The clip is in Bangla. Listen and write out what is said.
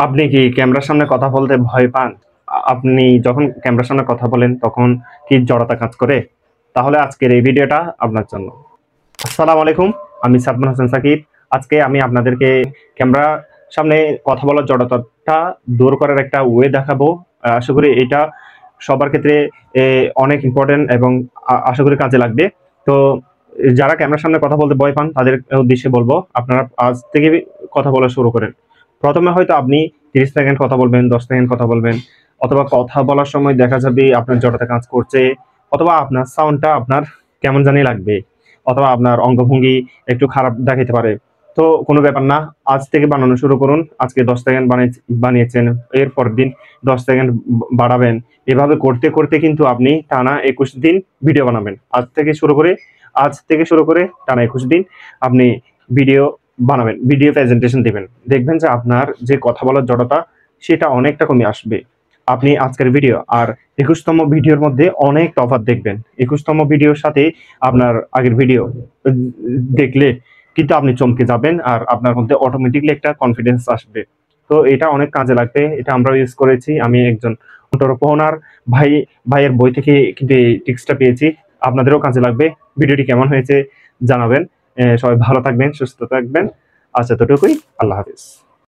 আপনি কি ক্যামেরার সামনে কথা বলতে ভয় পান? আপনি যখন ক্যামেরার সামনে কথা বলেন তখন কি জড়তা কাজ করে? তাহলে আজকের এই ভিডিওটা আপনার জন্য। আসসালামু আলাইকুম। আমি সাদমান হাসান সাকিব। আজকে আমি আপনাদেরকে ক্যামেরার সামনে কথা বলার জড়তাটা দূর করার একটা ওয়ে দেখাবো। আশা করি এটা সবার ক্ষেত্রে অনেক ইম্পোর্টেন্ট এবং আশা করি কাজে লাগবে। তো যারা ক্যামেরার সামনে কথা বলতে ভয় পান তাদের উদ্দেশ্যে বলবো, আপনারা আজ থেকে কথা বলা শুরু করেন। প্রথমে হয়তো আপনি 30 সেকেন্ড কথা বলবেন, 10 সেকেন্ড কথা বলবেন, অথবা কথা বলার সময় দেখা যাবে আপনার জড়তা কাজ করছে, অথবা আপনার সাউন্ডটা আপনার কেমন জানি লাগবে, অথবা আপনার অঙ্গভঙ্গি একটু খারাপ দেখাইতে পারে। তো কোনো ব্যাপার না, আজ থেকে বানানো শুরু করুন। আজকে 10 সেকেন্ড বানিয়েছেন, এর পরের দিন 10 সেকেন্ড বাড়াবেন। এভাবে করতে করতে কিন্তু আপনি টানা 21 দিন ভিডিও বানাবেন। আজ থেকে শুরু করে টানা 21 দিন আপনি ভিডিও বানাবেন, ভিডিও প্রেজেন্টেশন দিবেন। দেখবেন যে আপনার যে কথা বলার জড়তা সেটা অনেকটা কমে আসবে। আপনি আজকের ভিডিও আর 21তম ভিডিওর মধ্যে অনেক তফাৎ দেখবেন। 21তম ভিডিওর সাথে আপনার আগের ভিডিও দেখলে কিন্তু আপনি চমকে যাবেন, আর আপনার মধ্যে অটোমেটিকলি একটা কনফিডেন্স আসবে। তো এটা অনেক কাজে লাগবে। এটা আমরা ইউজ করেছি। আমি একজন এন্টারপ্রেনার ভাইয়ের বই থেকে কিন্তু এই টিপসটা পেয়েছি। আপনাদেরও কাজে লাগবে। ভিডিওটি কেমন হয়েছে জানাবেন। সবাই ভালো থাকবেন, সুস্থ থাকবেন। আচ্ছা, এতটুকুই। আল্লাহ হাফিজ।